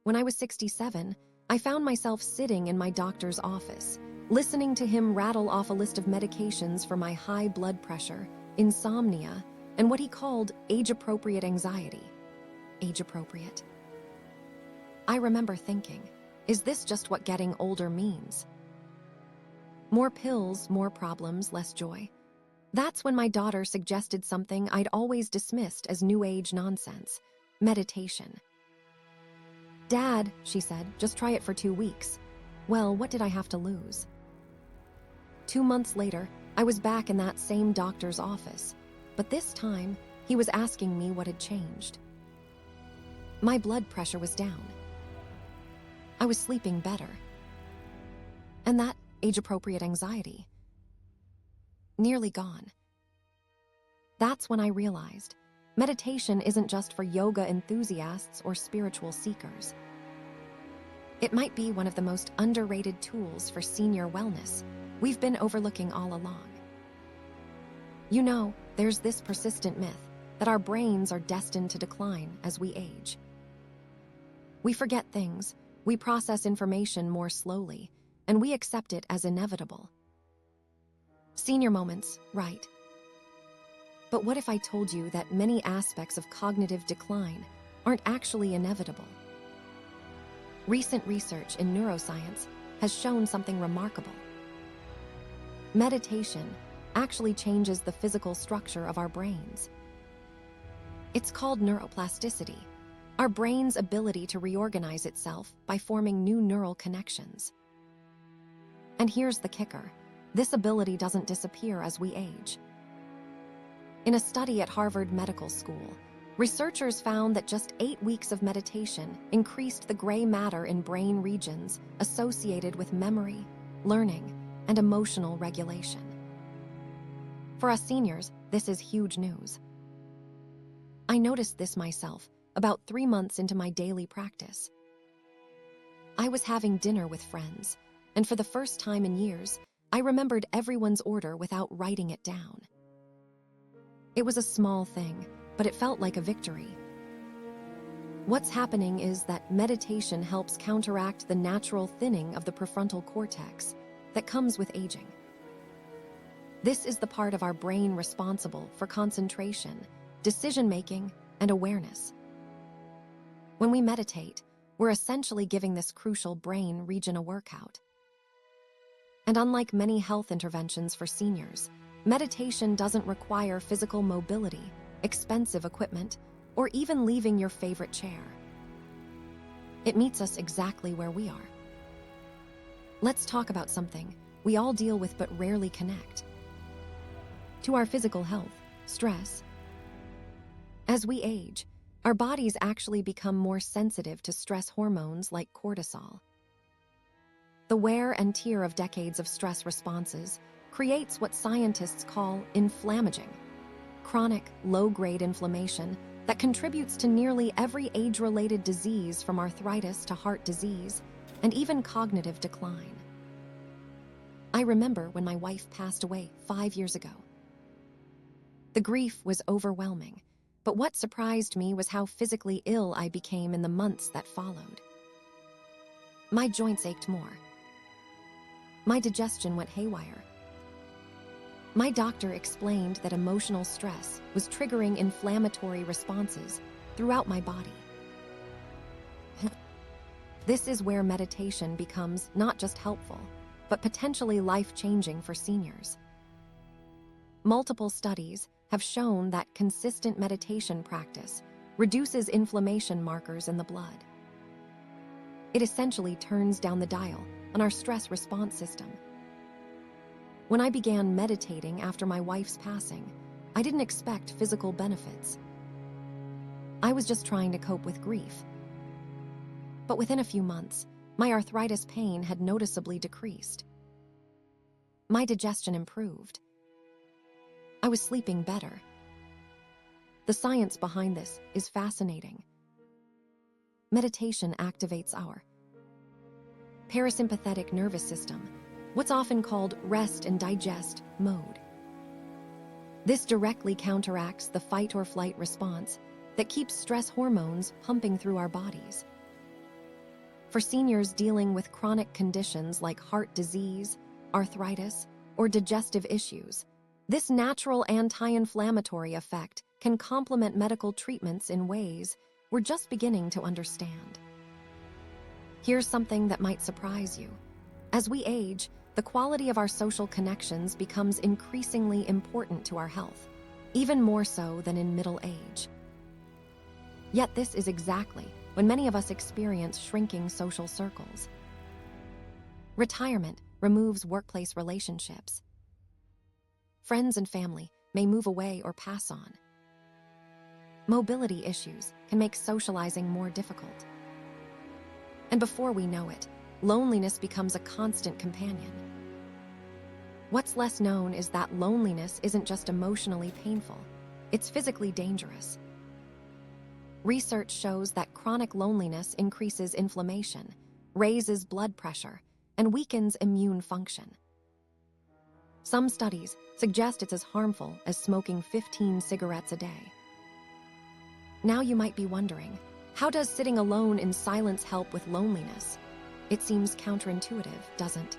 When I was 67, I found myself sitting in my doctor's office, listening to him rattle off a list of medications for my high blood pressure, insomnia, and what he called age-appropriate anxiety. Age-appropriate. I remember thinking, is this just what getting older means? More pills, more problems, less joy. That's when my daughter suggested something I'd always dismissed as new age nonsense: meditation. "Dad," she said, "just try it for 2 weeks." Well, what did I have to lose? 2 months later, I was back in that same doctor's office, but this time, he was asking me what had changed. My blood pressure was down. I was sleeping better. And that age-appropriate anxiety, nearly gone. That's when I realized meditation isn't just for yoga enthusiasts or spiritual seekers. It might be one of the most underrated tools for senior wellness we've been overlooking all along. You know, there's this persistent myth that our brains are destined to decline as we age. We forget things, we process information more slowly, and we accept it as inevitable. Senior moments, right. But what if I told you that many aspects of cognitive decline aren't actually inevitable? Recent research in neuroscience has shown something remarkable. Meditation actually changes the physical structure of our brains. It's called neuroplasticity, our brain's ability to reorganize itself by forming new neural connections. And here's the kicker: this ability doesn't disappear as we age. In a study at Harvard Medical School, researchers found that just 8 weeks of meditation increased the gray matter in brain regions associated with memory, learning, and emotional regulation. For us seniors, this is huge news. I noticed this myself about 3 months into my daily practice. I was having dinner with friends, and for the first time in years, I remembered everyone's order without writing it down. It was a small thing, but it felt like a victory. What's happening is that meditation helps counteract the natural thinning of the prefrontal cortex that comes with aging. This is the part of our brain responsible for concentration, decision-making, and awareness. When we meditate, we're essentially giving this crucial brain region a workout. And unlike many health interventions for seniors, meditation doesn't require physical mobility, expensive equipment, or even leaving your favorite chair. It meets us exactly where we are. Let's talk about something we all deal with but rarely connect. To our physical health, stress. As we age, our bodies actually become more sensitive to stress hormones like cortisol. The wear and tear of decades of stress responses creates what scientists call inflammaging, chronic, low-grade inflammation that contributes to nearly every age-related disease from arthritis to heart disease, and even cognitive decline. I remember when my wife passed away 5 years ago. The grief was overwhelming, but what surprised me was how physically ill I became in the months that followed. My joints ached more. My digestion went haywire. My doctor explained that emotional stress was triggering inflammatory responses throughout my body. This is where meditation becomes not just helpful, but potentially life-changing for seniors. Multiple studies have shown that consistent meditation practice reduces inflammation markers in the blood. It essentially turns down the dial on our stress response system. When I began meditating after my wife's passing, I didn't expect physical benefits. I was just trying to cope with grief. But within a few months, my arthritis pain had noticeably decreased. My digestion improved. I was sleeping better. The science behind this is fascinating. Meditation activates our parasympathetic nervous system, what's often called rest and digest mode. This directly counteracts the fight or flight response that keeps stress hormones pumping through our bodies. For seniors dealing with chronic conditions like heart disease, arthritis, or digestive issues, this natural anti-inflammatory effect can complement medical treatments in ways we're just beginning to understand. Here's something that might surprise you. As we age, the quality of our social connections becomes increasingly important to our health, even more so than in middle age. Yet this is exactly when many of us experience shrinking social circles. Retirement removes workplace relationships. Friends and family may move away or pass on. Mobility issues can make socializing more difficult. And before we know it, loneliness becomes a constant companion. What's less known is that loneliness isn't just emotionally painful, it's physically dangerous. Research shows that chronic loneliness increases inflammation, raises blood pressure, and weakens immune function. Some studies suggest it's as harmful as smoking 15 cigarettes a day. Now you might be wondering, how does sitting alone in silence help with loneliness? It seems counterintuitive, doesn't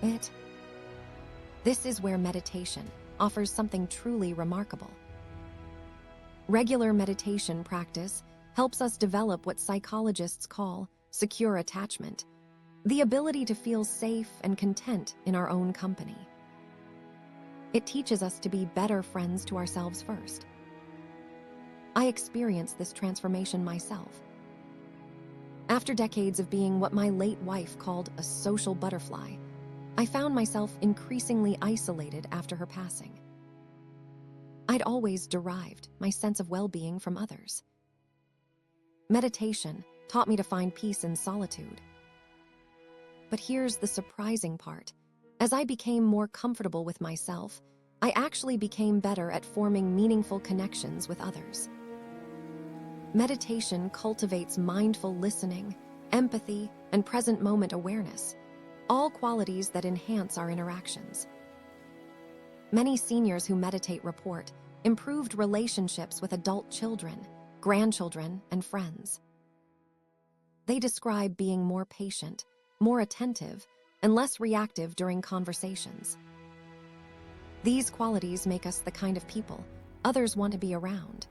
it? This is where meditation offers something truly remarkable. Regular meditation practice helps us develop what psychologists call secure attachment, the ability to feel safe and content in our own company. It teaches us to be better friends to ourselves first. I experienced this transformation myself. After decades of being what my late wife called a social butterfly, I found myself increasingly isolated after her passing. I'd always derived my sense of well-being from others. Meditation taught me to find peace in solitude. But here's the surprising part. As I became more comfortable with myself, I actually became better at forming meaningful connections with others. Meditation cultivates mindful listening, empathy, and present moment awareness, all qualities that enhance our interactions. Many seniors who meditate report improved relationships with adult children, grandchildren, and friends. They describe being more patient, more attentive, and less reactive during conversations. These qualities make us the kind of people others want to be around.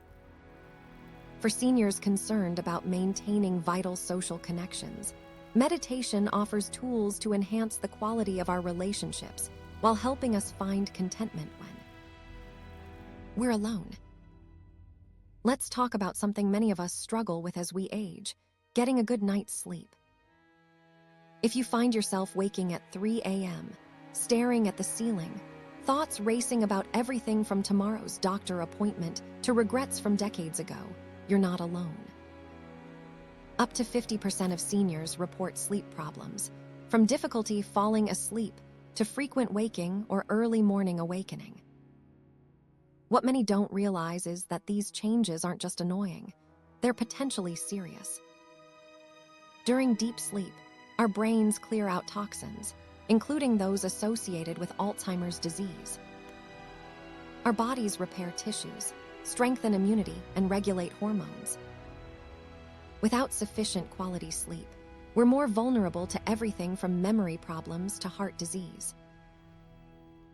For seniors concerned about maintaining vital social connections, meditation offers tools to enhance the quality of our relationships while helping us find contentment when we're alone. Let's talk about something many of us struggle with as we age: getting a good night's sleep. If you find yourself waking at 3 a.m., staring at the ceiling, thoughts racing about everything from tomorrow's doctor appointment to regrets from decades ago, you're not alone. Up to 50% of seniors report sleep problems, from difficulty falling asleep to frequent waking or early morning awakening. What many don't realize is that these changes aren't just annoying, they're potentially serious. During deep sleep, our brains clear out toxins, including those associated with Alzheimer's disease. Our bodies repair tissues, strengthen immunity, and regulate hormones. Without sufficient quality sleep, we're more vulnerable to everything from memory problems to heart disease.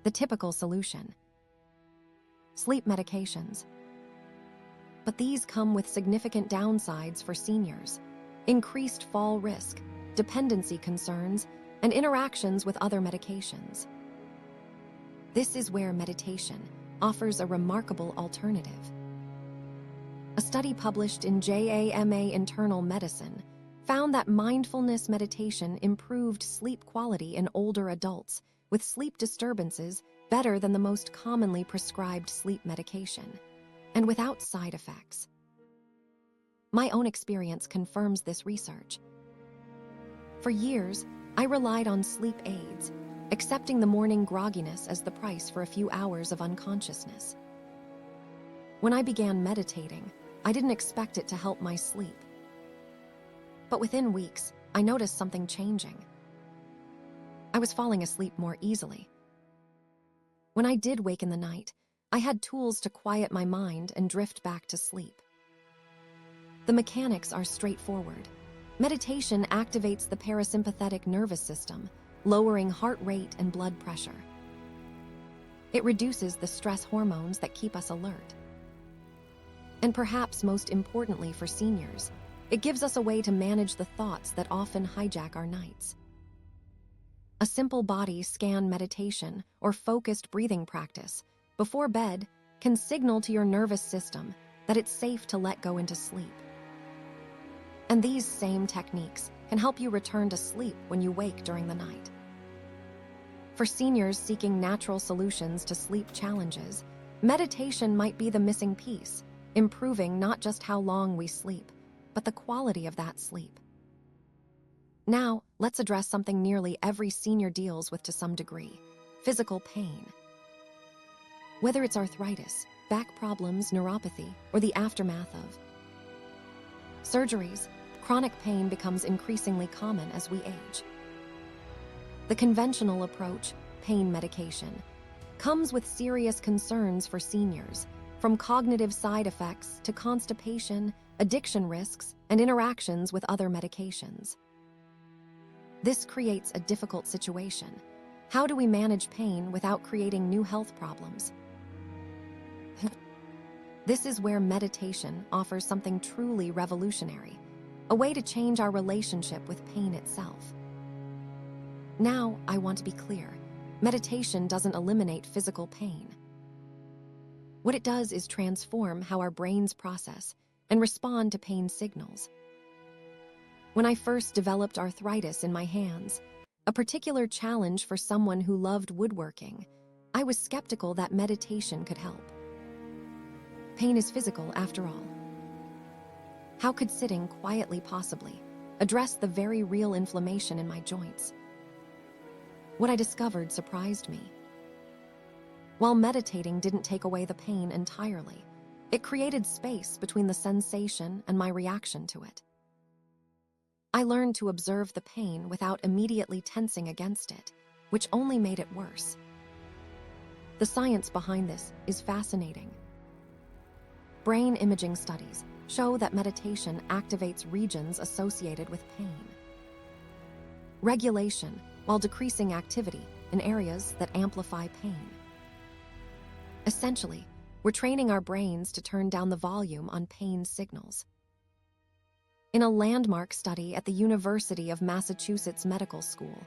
The typical solution: sleep medications. But these come with significant downsides for seniors: increased fall risk, dependency concerns, and interactions with other medications. This is where meditation offers a remarkable alternative. A study published in JAMA Internal Medicine found that mindfulness meditation improved sleep quality in older adults with sleep disturbances better than the most commonly prescribed sleep medication, and without side effects. My own experience confirms this research. For years, I relied on sleep aids, accepting the morning grogginess as the price for a few hours of unconsciousness. When I began meditating, I didn't expect it to help my sleep. But within weeks, I noticed something changing. I was falling asleep more easily. When I did wake in the night, I had tools to quiet my mind and drift back to sleep. The mechanics are straightforward. Meditation activates the parasympathetic nervous system, lowering heart rate and blood pressure. It reduces the stress hormones that keep us alert. And perhaps most importantly for seniors, it gives us a way to manage the thoughts that often hijack our nights. A simple body scan meditation or focused breathing practice before bed can signal to your nervous system that it's safe to let go into sleep. And these same techniques can help you return to sleep when you wake during the night. For seniors seeking natural solutions to sleep challenges, meditation might be the missing piece, improving not just how long we sleep, but the quality of that sleep. Now, let's address something nearly every senior deals with to some degree: physical pain. Whether it's arthritis, back problems, neuropathy, or the aftermath of surgeries, chronic pain becomes increasingly common as we age. The conventional approach, pain medication, comes with serious concerns for seniors, from cognitive side effects to constipation, addiction risks, and interactions with other medications. This creates a difficult situation. How do we manage pain without creating new health problems? This is where meditation offers something truly revolutionary, a way to change our relationship with pain itself. Now, I want to be clear. Meditation doesn't eliminate physical pain. What it does is transform how our brains process and respond to pain signals. When I first developed arthritis in my hands, a particular challenge for someone who loved woodworking, I was skeptical that meditation could help. Pain is physical, after all. How could sitting quietly possibly address the very real inflammation in my joints? What I discovered surprised me. While meditating didn't take away the pain entirely, it created space between the sensation and my reaction to it. I learned to observe the pain without immediately tensing against it, which only made it worse. The science behind this is fascinating. Brain imaging studies show that meditation activates regions associated with pain. Regulation, while decreasing activity in areas that amplify pain. Essentially, we're training our brains to turn down the volume on pain signals. In a landmark study at the University of Massachusetts Medical School,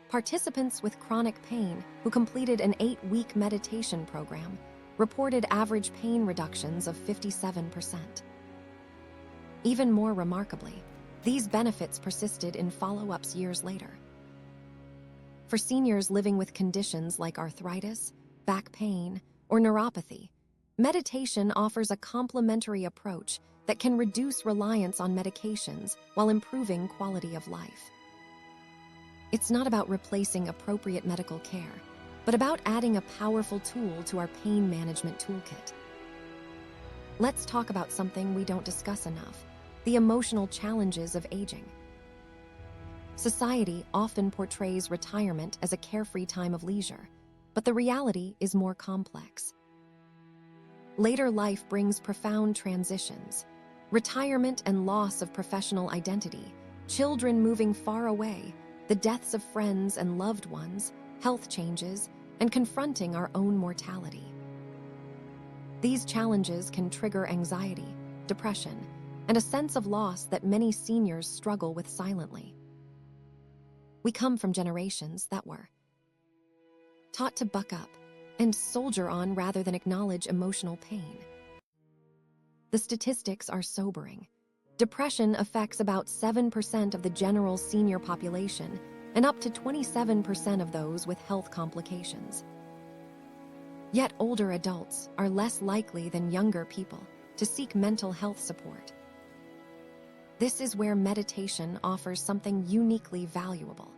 participants with chronic pain who completed an 8-week meditation program reported average pain reductions of 57%. Even more remarkably, these benefits persisted in follow-ups years later. For seniors living with conditions like arthritis, back pain, or neuropathy, meditation offers a complementary approach that can reduce reliance on medications while improving quality of life. It's not about replacing appropriate medical care, but about adding a powerful tool to our pain management toolkit. Let's talk about something we don't discuss enough: the emotional challenges of aging. Society often portrays retirement as a carefree time of leisure, but the reality is more complex. Later life brings profound transitions: retirement and loss of professional identity, children moving far away, the deaths of friends and loved ones, health changes, and confronting our own mortality. These challenges can trigger anxiety, depression, and a sense of loss that many seniors struggle with silently. We come from generations that were taught to buck up and soldier on rather than acknowledge emotional pain. The statistics are sobering. Depression affects about 7% of the general senior population and up to 27% of those with health complications. Yet older adults are less likely than younger people to seek mental health support. This is where meditation offers something uniquely valuable.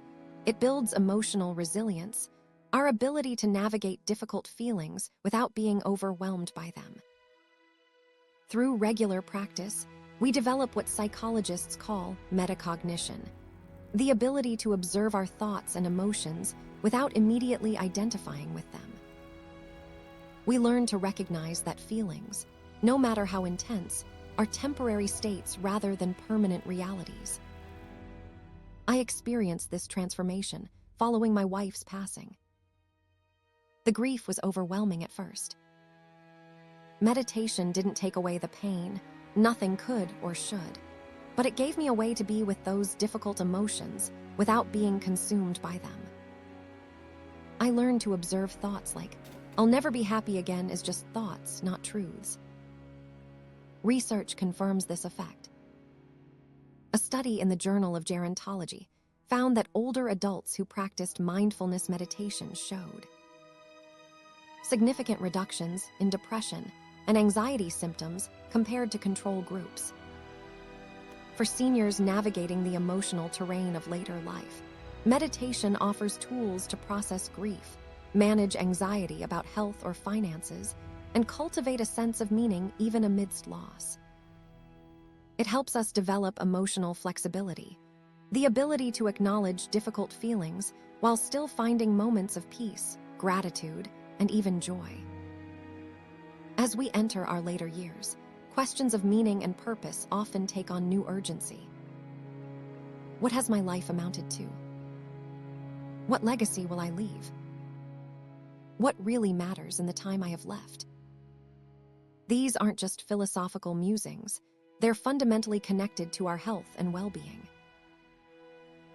It builds emotional resilience, our ability to navigate difficult feelings without being overwhelmed by them. Through regular practice, we develop what psychologists call metacognition, the ability to observe our thoughts and emotions without immediately identifying with them. We learn to recognize that feelings, no matter how intense, are temporary states rather than permanent realities. I experienced this transformation following my wife's passing. The grief was overwhelming at first. Meditation didn't take away the pain, nothing could or should, but it gave me a way to be with those difficult emotions without being consumed by them. I learned to observe thoughts like, "I'll never be happy again," as just thoughts, not truths. Research confirms this effect. A study in the Journal of Gerontology found that older adults who practiced mindfulness meditation showed significant reductions in depression and anxiety symptoms compared to control groups. For seniors navigating the emotional terrain of later life, meditation offers tools to process grief, manage anxiety about health or finances, and cultivate a sense of meaning even amidst loss. It helps us develop emotional flexibility, the ability to acknowledge difficult feelings while still finding moments of peace, gratitude, and even joy. As we enter our later years, questions of meaning and purpose often take on new urgency. What has my life amounted to? What legacy will I leave? What really matters in the time I have left? These aren't just philosophical musings, they're fundamentally connected to our health and well-being.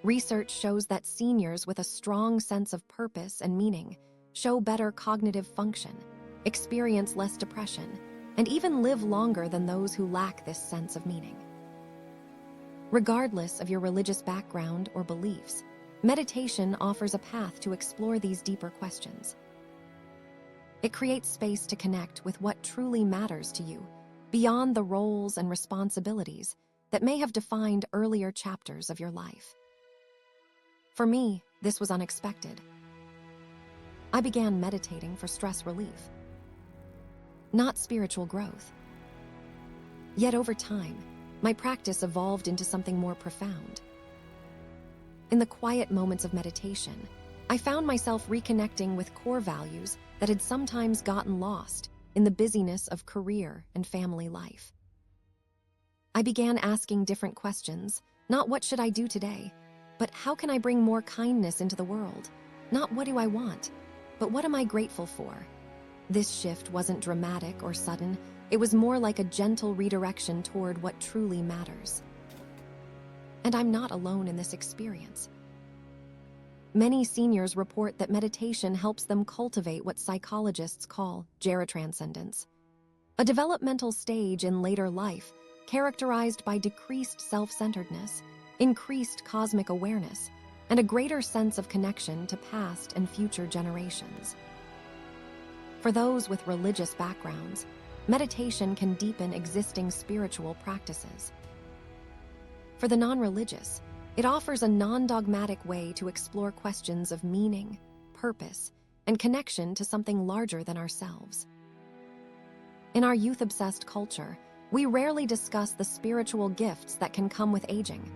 Research shows that seniors with a strong sense of purpose and meaning show better cognitive function, experience less depression, and even live longer than those who lack this sense of meaning. Regardless of your religious background or beliefs, meditation offers a path to explore these deeper questions. It creates space to connect with what truly matters to you, beyond the roles and responsibilities that may have defined earlier chapters of your life. For me, this was unexpected. I began meditating for stress relief, not spiritual growth. Yet over time, my practice evolved into something more profound. In the quiet moments of meditation, I found myself reconnecting with core values that had sometimes gotten lost in the busyness of career and family life. I began asking different questions, not "what should I do today?" but "how can I bring more kindness into the world?" Not "what do I want?" but "what am I grateful for?" This shift wasn't dramatic or sudden, it was more like a gentle redirection toward what truly matters. And I'm not alone in this experience. Many seniors report that meditation helps them cultivate what psychologists call gerotranscendence, a developmental stage in later life characterized by decreased self-centeredness, increased cosmic awareness, and a greater sense of connection to past and future generations. For those with religious backgrounds, meditation can deepen existing spiritual practices. For the non-religious, it offers a non-dogmatic way to explore questions of meaning, purpose, and connection to something larger than ourselves. In our youth-obsessed culture, we rarely discuss the spiritual gifts that can come with aging,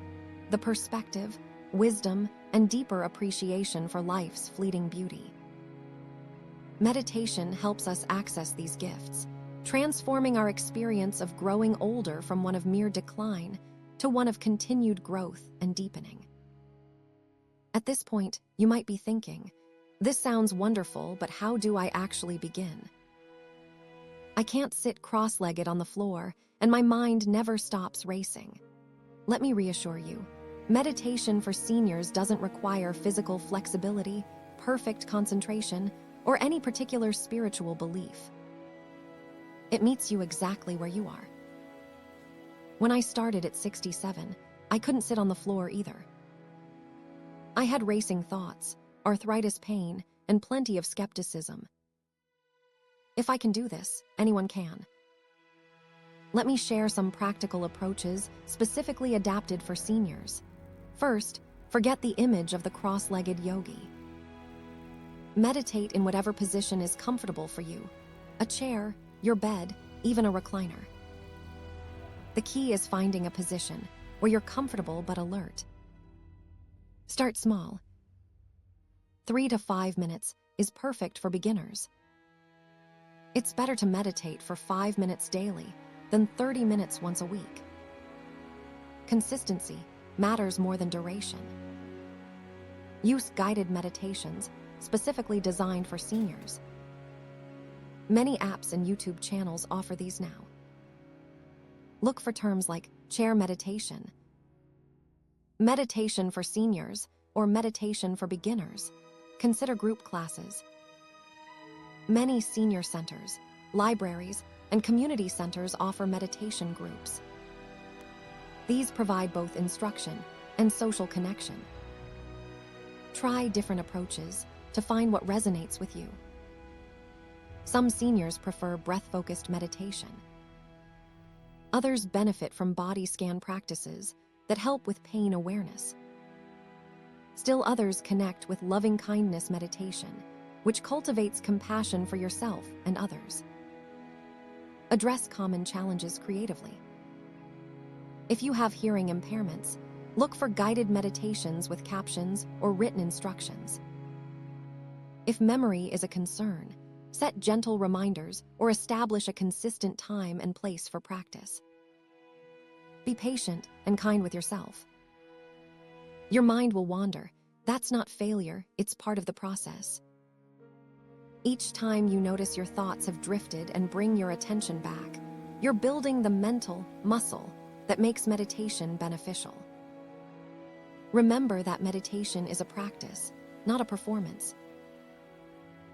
the perspective, wisdom, and deeper appreciation for life's fleeting beauty. Meditation helps us access these gifts, transforming our experience of growing older from one of mere decline to one of continued growth and deepening. At this point, you might be thinking, "This sounds wonderful, but how do I actually begin?" I can't sit cross-legged on the floor, and my mind never stops racing. Let me reassure you, meditation for seniors doesn't require physical flexibility, perfect concentration, or any particular spiritual belief. It meets you exactly where you are. When I started at 67, I couldn't sit on the floor either. I had racing thoughts, arthritis pain, and plenty of skepticism. If I can do this, anyone can. Let me share some practical approaches specifically adapted for seniors. First, forget the image of the cross-legged yogi. Meditate in whatever position is comfortable for you: a chair, your bed, even a recliner. The key is finding a position where you're comfortable but alert. Start small. 3 to 5 minutes is perfect for beginners. It's better to meditate for 5 minutes daily than 30 minutes once a week. Consistency matters more than duration. Use guided meditations specifically designed for seniors. Many apps and YouTube channels offer these now. Look for terms like chair meditation, meditation for seniors, or meditation for beginners. Consider group classes. Many senior centers, libraries, and community centers offer meditation groups. These provide both instruction and social connection. Try different approaches to find what resonates with you. Some seniors prefer breath-focused meditation. Others benefit from body scan practices that help with pain awareness. Still others connect with loving-kindness meditation, which cultivates compassion for yourself and others. Address common challenges creatively. If you have hearing impairments, look for guided meditations with captions or written instructions. If memory is a concern, set gentle reminders or establish a consistent time and place for practice. Be patient and kind with yourself. Your mind will wander. That's not failure, it's part of the process. Each time you notice your thoughts have drifted and bring your attention back, you're building the mental muscle that makes meditation beneficial. Remember that meditation is a practice, not a performance.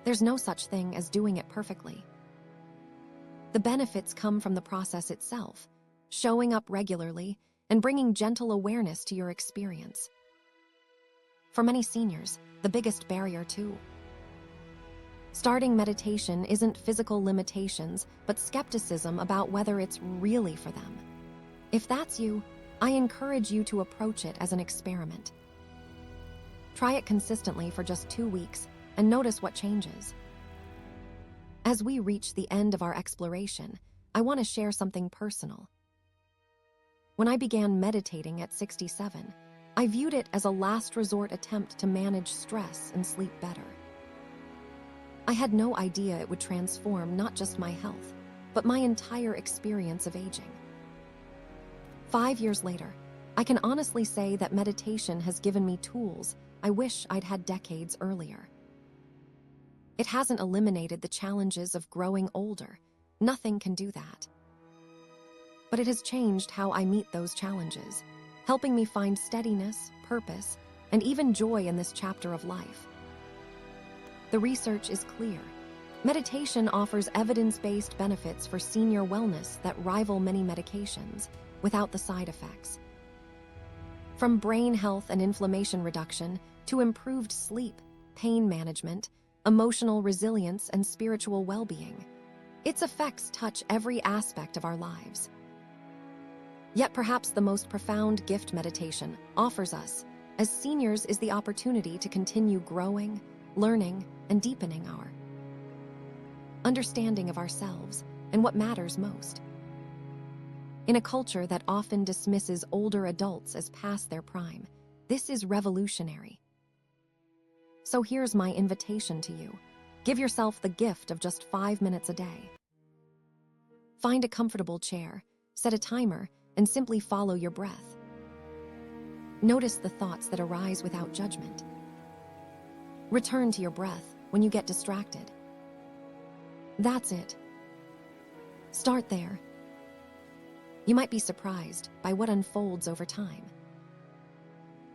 There's no such thing as doing it perfectly. The benefits come from the process itself, showing up regularly and bringing gentle awareness to your experience. For many seniors, the biggest barrier too. Starting meditation isn't physical limitations, but skepticism about whether it's really for them. If that's you, I encourage you to approach it as an experiment. Try it consistently for just 2 weeks and notice what changes. As we reach the end of our exploration, I want to share something personal. When I began meditating at 67, I viewed it as a last resort attempt to manage stress and sleep better. I had no idea it would transform not just my health, but my entire experience of aging. 5 years later, I can honestly say that meditation has given me tools I wish I'd had decades earlier. It hasn't eliminated the challenges of growing older. Nothing can do that. But it has changed how I meet those challenges, helping me find steadiness, purpose, and even joy in this chapter of life. The research is clear. Meditation offers evidence-based benefits for senior wellness that rival many medications without the side effects. From brain health and inflammation reduction to improved sleep, pain management, emotional resilience, and spiritual well-being, its effects touch every aspect of our lives. Yet perhaps the most profound gift meditation offers us as seniors is the opportunity to continue growing, learning, and deepening our understanding of ourselves and what matters most. In a culture that often dismisses older adults as past their prime, this is revolutionary. So here's my invitation to you. Give yourself the gift of just 5 minutes a day. Find a comfortable chair, set a timer, and simply follow your breath. Notice the thoughts that arise without judgment. Return to your breath when you get distracted. That's it. Start there. You might be surprised by what unfolds over time.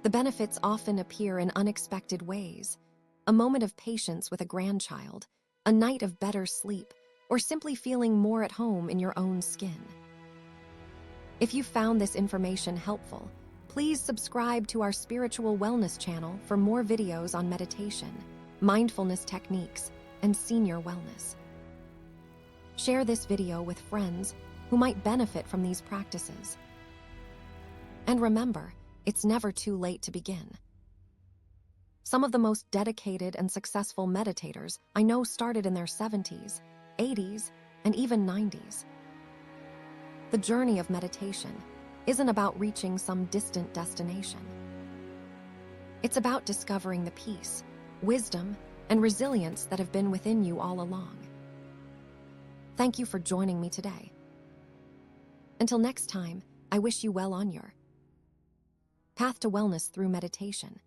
The benefits often appear in unexpected ways. A moment of patience with a grandchild, a night of better sleep, or simply feeling more at home in your own skin. If you found this information helpful, please subscribe to our Spiritual Wellness channel for more videos on meditation, mindfulness techniques, and senior wellness. Share this video with friends who might benefit from these practices. And remember, it's never too late to begin. Some of the most dedicated and successful meditators I know started in their 70s, 80s, and even 90s. The journey of meditation isn't about reaching some distant destination. It's about discovering the peace, wisdom, and resilience that have been within you all along. Thank you for joining me today. Until next time, I wish you well on your path to wellness through meditation.